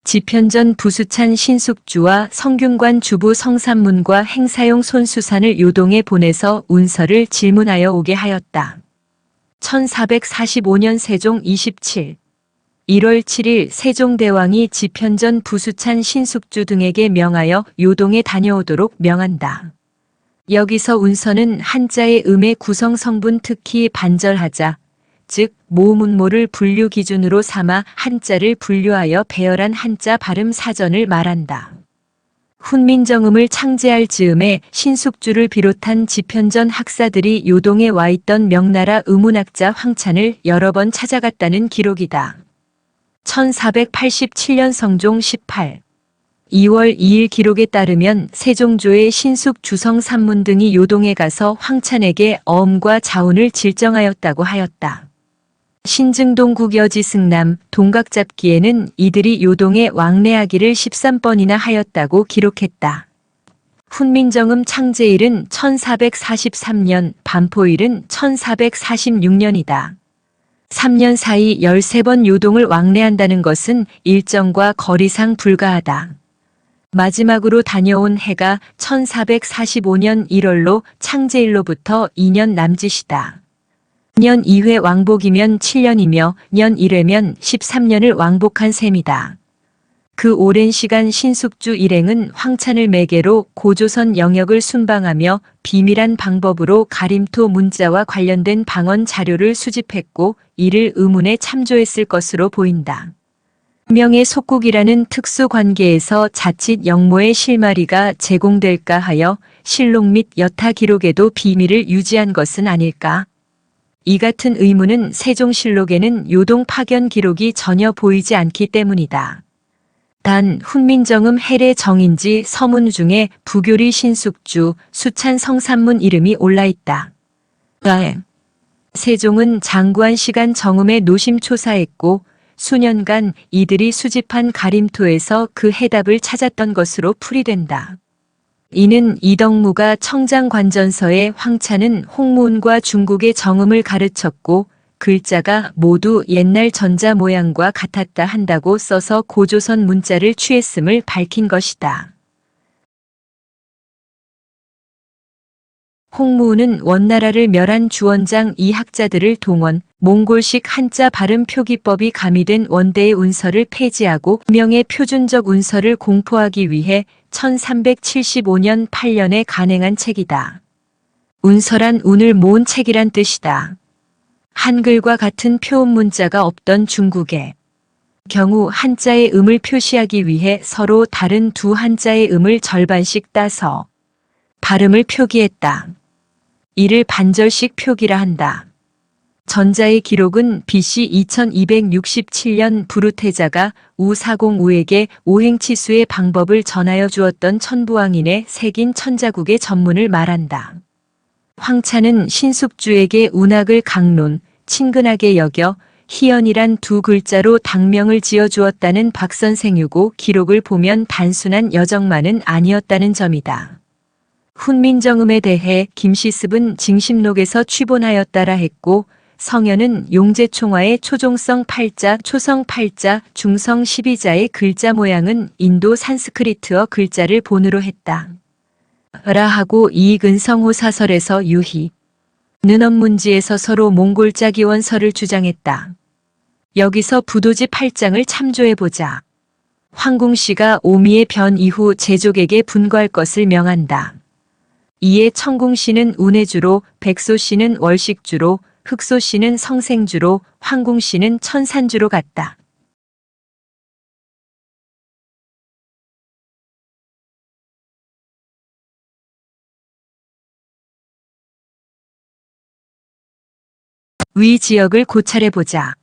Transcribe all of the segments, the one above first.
지편전 부수찬 신숙주와 성균관 주부 성삼문과 행사용 손수산을 요동에 보내서 운서를 질문하여 오게 하였다. 1445년 세종 27. 1월 7일 세종대왕이 지편전 부수찬 신숙주 등에게 명하여 요동에 다녀오도록 명한다. 여기서 운서는 한자의 음의 구성 성분 특히 반절하자, 즉 모문모를 분류 기준으로 삼아 한자를 분류하여 배열한 한자 발음 사전을 말한다. 훈민정음을 창제할 즈음에 신숙주를 비롯한 지편전 학사들이 요동에 와 있던 명나라 의문학자 황찬을 여러 번 찾아갔다는 기록이다. 1487년 성종 18. 2월 2일 기록에 따르면 세종조의 신숙 주성 삼문 등이 요동에 가서 황찬에게 어음과 자운을 질정하였다고 하였다. 신증동 국여지 승남 동각잡기에는 이들이 요동에 왕래하기를 13번이나 하였다고 기록했다. 훈민정음 창제일은 1443년, 반포일은 1446년이다. 3년 사이 13번 요동을 왕래한다는 것은 일정과 거리상 불가하다. 마지막으로 다녀온 해가 1445년 1월로 창제일로부터 2년 남짓이다. 년 2회 왕복이면 7년이며 년 1회면 13년을 왕복한 셈이다. 그 오랜 시간 신숙주 일행은 황찬을 매개로 고조선 영역을 순방하며 비밀한 방법으로 가림토 문자와 관련된 방언 자료를 수집했고 이를 의문에 참조했을 것으로 보인다. 명의 속국이라는 특수 관계에서 자칫 영모의 실마리가 제공될까 하여 실록 및 여타 기록에도 비밀을 유지한 것은 아닐까? 이 같은 의문은 세종실록에는 요동 파견 기록이 전혀 보이지 않기 때문이다. 단 훈민정음 해례 정인지 서문 중에 부교리 신숙주, 수찬 성삼문 이름이 올라있다. 세종은 장구한 시간 정음에 노심초사했고 수년간 이들이 수집한 가림토에서 그 해답을 찾았던 것으로 풀이된다. 이는 이덕무가 청장관전서에 황찬은 홍무운과 중국의 정음을 가르쳤고 글자가 모두 옛날 전자 모양과 같았다 한다고 써서 고조선 문자를 취했음을 밝힌 것이다. 홍무운은 원나라를 멸한 주원장 이 학자들을 동원, 몽골식 한자 발음 표기법이 가미된 원대의 운서를 폐지하고 명의 표준적 운서를 공포하기 위해 1375년 8년에 간행한 책이다. 운서란 운을 모은 책이란 뜻이다. 한글과 같은 표음 문자가 없던 중국의 경우 한자의 음을 표시하기 위해 서로 다른 두 한자의 음을 절반씩 따서 발음을 표기했다. 이를 반절식 표기라 한다. 전자의 기록은 BC 2267년 부르테자가 우사공우에게 오행치수의 방법을 전하여 주었던 천부왕인의 새긴 천자국의 전문을 말한다. 황찬은 신숙주에게 운학을 강론, 친근하게 여겨 희연이란 두 글자로 당명을 지어주었다는 박선생유고 기록을 보면 단순한 여정만은 아니었다는 점이다. 훈민정음에 대해 김시습은 징심록에서 취본하였다라 했고 성현은 용제총화의 초종성 8자, 초성 8자, 중성 12자의 글자 모양은 인도 산스크리트어 글자를 본으로 했다. 라 하고 이익은 성호 사설에서 유희, 는엄문지에서 서로 몽골자 기원설을 주장했다. 여기서 부도지 8장을 참조해보자. 황궁씨가 오미의 변 이후 제족에게 분거할 것을 명한다. 이에 청궁씨는 운해주로, 백소씨는 월식주로, 흑소씨는 성생주로, 황궁씨는 천산주로 갔다. 위 지역을 고찰해보자.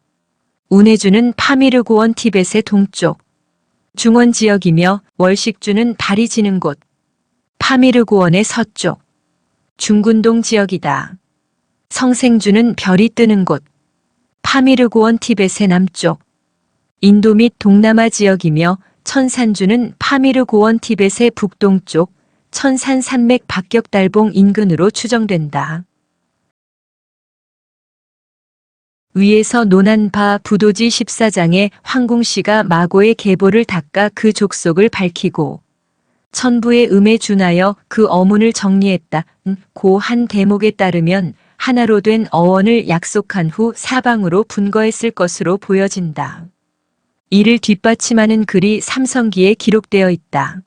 운해주는 파미르고원 티벳의 동쪽, 중원 지역이며 월식주는 달이 지는 곳, 파미르고원의 서쪽, 중군동 지역이다. 성생주는 별이 뜨는 곳, 파미르고원 티벳의 남쪽, 인도 및 동남아 지역이며 천산주는 파미르고원 티벳의 북동쪽, 천산 산맥 박격달봉 인근으로 추정된다. 위에서 논한 바 부도지 14장에 황궁씨가 마고의 계보를 닦아 그 족속을 밝히고 천부의 음에 준하여 그 어문을 정리했다. 고 한 대목에 따르면 하나로 된 어원을 약속한 후 사방으로 분거했을 것으로 보여진다. 이를 뒷받침하는 글이 삼성기에 기록되어 있다.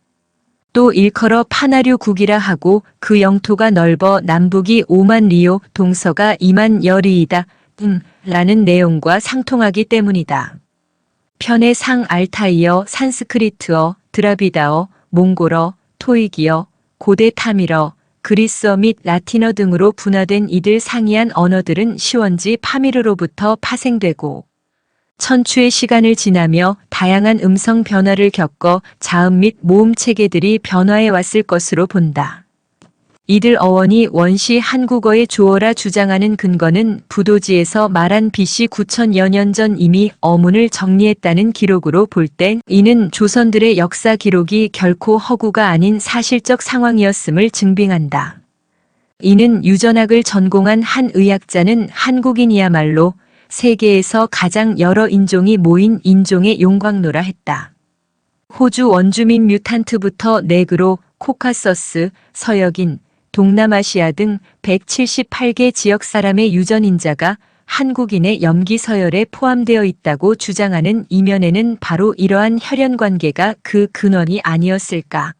또 일컬어 파나류국이라 하고 그 영토가 넓어 남북이 5만 리오, 동서가 2만 여리이다. 라는 내용과 상통하기 때문이다. 편의 상 알타이어, 산스크리트어, 드라비다어, 몽골어, 토이기어, 고대 타밀어, 그리스어 및 라틴어 등으로 분화된 이들 상이한 언어들은 시원지 파미르로부터 파생되고 천추의 시간을 지나며 다양한 음성 변화를 겪어 자음 및 모음 체계들이 변화해 왔을 것으로 본다. 이들 어원이 원시 한국어의 조어라 주장하는 근거는 부도지에서 말한 BC 9000여 년 전 이미 어문을 정리했다는 기록으로 볼 때 이는 조선들의 역사 기록이 결코 허구가 아닌 사실적 상황이었음을 증빙한다. 이는 유전학을 전공한 한 의학자는 한국인이야말로 세계에서 가장 여러 인종이 모인 인종의 용광로라 했다. 호주 원주민 뮤탄트부터 네그로, 코카서스, 서역인, 동남아시아 등 178개 지역 사람의 유전인자가 한국인의 염기 서열에 포함되어 있다고 주장하는 이면에는 바로 이러한 혈연 관계가 그 근원이 아니었을까.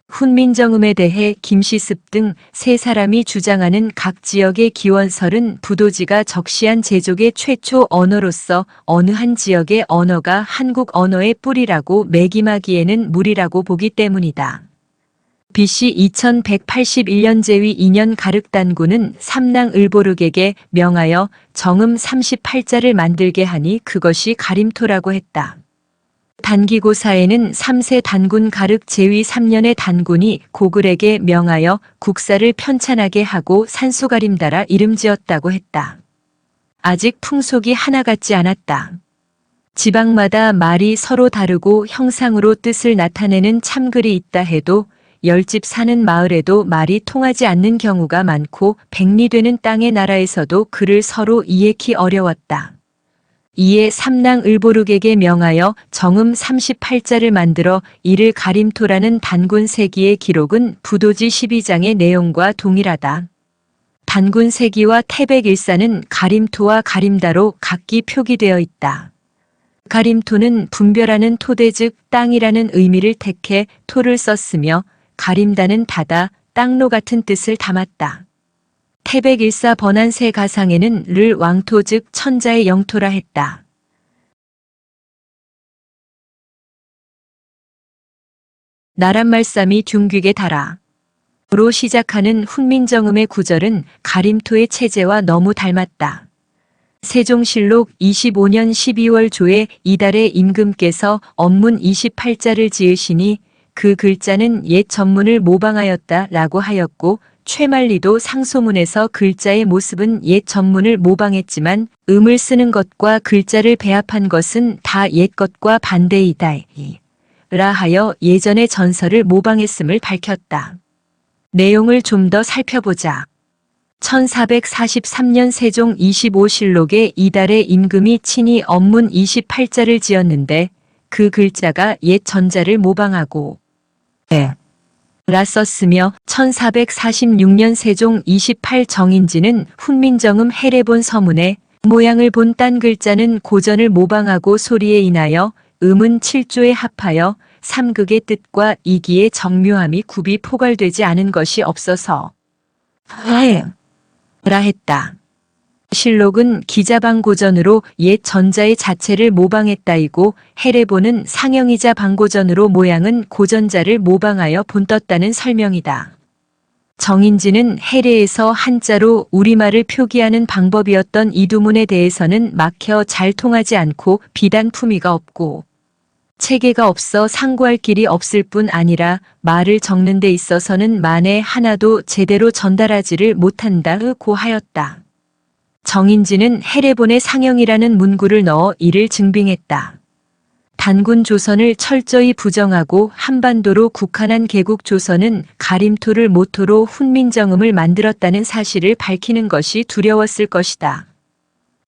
훈민정음에 대해 김시습 등 세 사람이 주장하는 각 지역의 기원설은 부도지가 적시한 제족의 최초 언어로서 어느 한 지역의 언어가 한국 언어의 뿌리라고 매김하기에는 무리라고 보기 때문이다. BC 2181년 제위 2년 가륵단군은 삼낭을보르객에 명하여 정음 38자를 만들게 하니 그것이 가림토라고 했다. 단기고사에는 3세 단군 가륵 제위 3년의 단군이 고글에게 명하여 국사를 편찬하게 하고 산수가림다라 이름 지었다고 했다. 아직 풍속이 하나 같지 않았다. 지방마다 말이 서로 다르고 형상으로 뜻을 나타내는 참글이 있다 해도 10집 사는 마을에도 말이 통하지 않는 경우가 많고 백리 되는 땅의 나라에서도 글을 서로 이해키 어려웠다. 이에 삼낭을보르객에 명하여 정음 38자를 만들어 이를 가림토라는 단군 세기의 기록은 부도지 12장의 내용과 동일하다. 단군 세기와 태백일사는 가림토와 가림다로 각기 표기되어 있다. 가림토는 분별하는 토대 즉 땅이라는 의미를 택해 토를 썼으며 가림다는 바다, 땅로 같은 뜻을 담았다. 태백일사 번안세 가상에는 를 왕토 즉 천자의 영토라 했다. 나란말싸미 둥귀게 달아 로 시작하는 훈민정음의 구절은 가림토의 체제와 너무 닮았다. 세종실록 25년 12월 조에 이달의 임금께서 언문 28자를 지으시니 그 글자는 옛 전문을 모방하였다 라고 하였고 최만리도 상소문에서 글자의 모습은 옛 전문을 모방했지만 음을 쓰는 것과 글자를 배합한 것은 다 옛 것과 반대이다 라 하여 예전의 전설을 모방했음을 밝혔다. 내용을 좀 더 살펴보자. 1443년 세종 25실록에 이달의 임금이 친히 언문 28자를 지었는데 그 글자가 옛 전자를 모방하고 라 썼으며 1446년 세종 28 정인지는 훈민정음 해례본 서문에 모양을 본 딴 글자는 고전을 모방하고 소리에 인하여 음은 7조에 합하여 삼극의 뜻과 이기의 정묘함이 굽이 포괄되지 않은 것이 없어서 라 했다. 실록은 기자방고전으로 옛 전자의 자체를 모방했다이고 해례본은 상형이자 방고전으로 모양은 고전자를 모방하여 본떴다는 설명이다. 정인지는 해례에서 한자로 우리말을 표기하는 방법이었던 이두문에 대해서는 막혀 잘 통하지 않고 비단 품위가 없고 체계가 없어 상고할 길이 없을 뿐 아니라 말을 적는 데 있어서는 만에 하나도 제대로 전달하지를 못한다고 하였다. 정인지는 해례본의 상형이라는 문구를 넣어 이를 증빙했다. 단군 조선을 철저히 부정하고 한반도로 국한한 개국 조선은 가림토를 모토로 훈민정음을 만들었다는 사실을 밝히는 것이 두려웠을 것이다.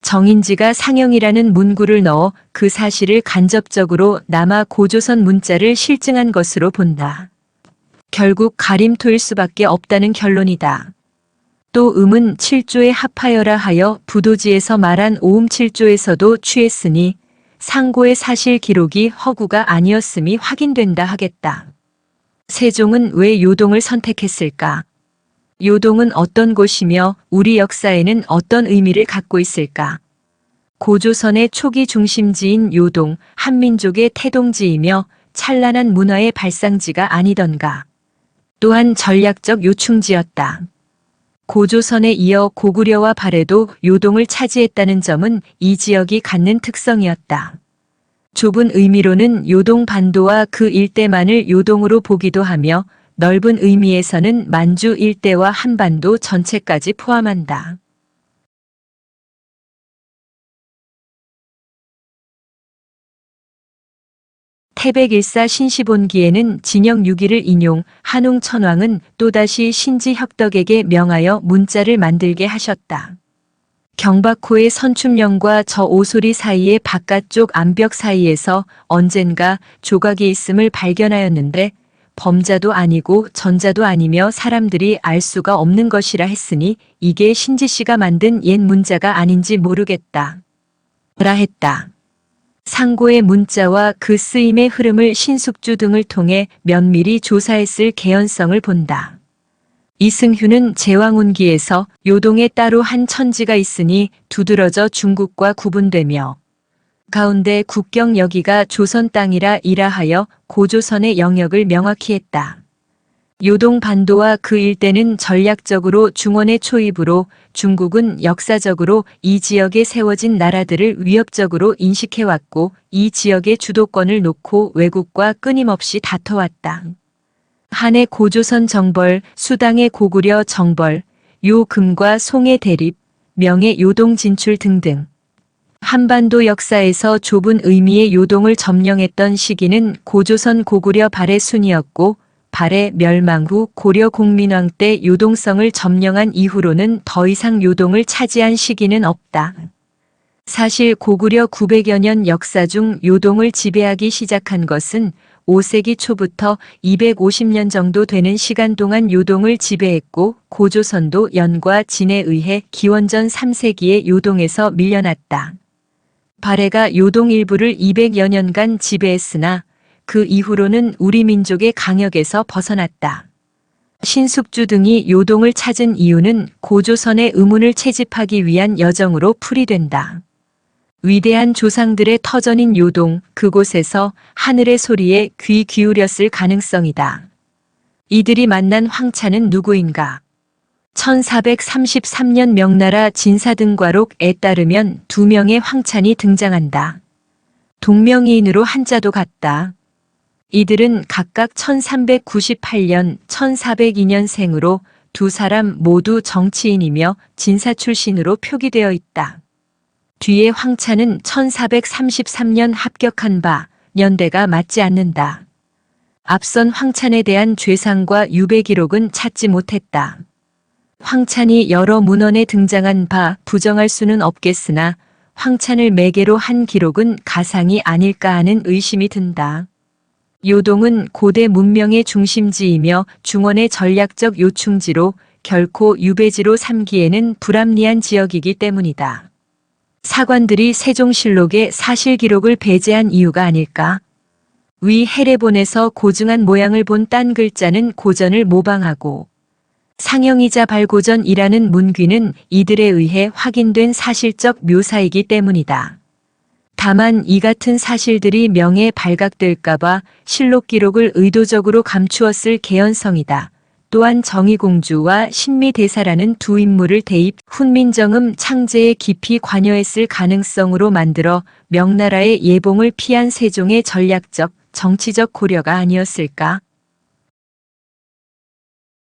정인지가 상영이라는 문구를 넣어 그 사실을 간접적으로 남아 고조선 문자를 실증한 것으로 본다. 결국 가림토일 수밖에 없다는 결론이다. 또 음은 7조에 합하여라 하여 부도지에서 말한 오음 7조에서도 취했으니 상고의 사실 기록이 허구가 아니었음이 확인된다 하겠다. 세종은 왜 요동을 선택했을까? 요동은 어떤 곳이며 우리 역사에는 어떤 의미를 갖고 있을까? 고조선의 초기 중심지인 요동, 한민족의 태동지이며 찬란한 문화의 발상지가 아니던가. 또한 전략적 요충지였다. 고조선에 이어 고구려와 발해도 요동을 차지했다는 점은 이 지역이 갖는 특성이었다. 좁은 의미로는 요동 반도와 그 일대만을 요동으로 보기도 하며 넓은 의미에서는 만주 일대와 한반도 전체까지 포함한다. 태백일사 신시본기에는 진영 6기를 인용, 한웅 천왕은 또다시 신지혁덕에게 명하여 문자를 만들게 하셨다. 경박호의 선춤령과 저 오소리 사이의 바깥쪽 암벽 사이에서 언젠가 조각이 있음을 발견하였는데 범자도 아니고 전자도 아니며 사람들이 알 수가 없는 것이라 했으니 이게 신지씨가 만든 옛 문자가 아닌지 모르겠다. 라 했다. 상고의 문자와 그 쓰임의 흐름을 신숙주 등을 통해 면밀히 조사했을 개연성을 본다. 이승휴는 제왕운기에서 요동에 따로 한 천지가 있으니 두드러져 중국과 구분되며 가운데 국경 여기가 조선 땅이라 이라하여 고조선의 영역을 명확히 했다. 요동 반도와 그 일대는 전략적으로 중원의 초입으로 중국은 역사적으로 이 지역에 세워진 나라들을 위협적으로 인식해왔고 이 지역의 주도권을 놓고 외국과 끊임없이 다퉈왔다. 한의 고조선 정벌, 수당의 고구려 정벌, 요금과 송의 대립, 명의 요동 진출 등등. 한반도 역사에서 좁은 의미의 요동을 점령했던 시기는 고조선 고구려 발해 순이었고 발해 멸망 후 고려 공민왕 때 요동성을 점령한 이후로는 더 이상 요동을 차지한 시기는 없다. 사실 고구려 900여 년 역사 중 요동을 지배하기 시작한 것은 5세기 초부터 250년 정도 되는 시간 동안 요동을 지배했고 고조선도 연과 진에 의해 기원전 3세기에 요동에서 밀려났다. 발해가 요동 일부를 200여 년간 지배했으나 그 이후로는 우리 민족의 강역에서 벗어났다. 신숙주 등이 요동을 찾은 이유는 고조선의 의문을 채집하기 위한 여정으로 풀이된다. 위대한 조상들의 터전인 요동, 그곳에서 하늘의 소리에 귀 기울였을 가능성이다. 이들이 만난 황차는 누구인가? 1433년 명나라 진사등과록에 따르면 2명의 황찬이 등장한다. 동명이인으로 한자도 같다. 이들은 각각 1398년, 1402년생으로 두 사람 모두 정치인이며 진사 출신으로 표기되어 있다. 뒤에 황차는 1433년 합격한 바, 연대가 맞지 않는다. 앞선 황찬에 대한 죄상과 유배 기록은 찾지 못했다. 황찬이 여러 문헌에 등장한 바 부정할 수는 없겠으나 황찬을 매개로 한 기록은 가상이 아닐까 하는 의심이 든다. 요동은 고대 문명의 중심지이며 중원의 전략적 요충지로 결코 유배지로 삼기에는 불합리한 지역이기 때문이다. 사관들이 세종실록에 사실 기록을 배제한 이유가 아닐까? 위 해례본에서 고증한 모양을 본 딴 글자는 고전을 모방하고 상영이자 발고전이라는 문귀는 이들에 의해 확인된 사실적 묘사이기 때문이다. 다만 이 같은 사실들이 명에 발각될까봐 실록 기록을 의도적으로 감추었을 개연성이다. 또한 정의공주와 신미대사라는 두 인물을 대입 훈민정음 창제에 깊이 관여했을 가능성으로 만들어 명나라의 예봉을 피한 세종의 전략적, 정치적 고려가 아니었을까?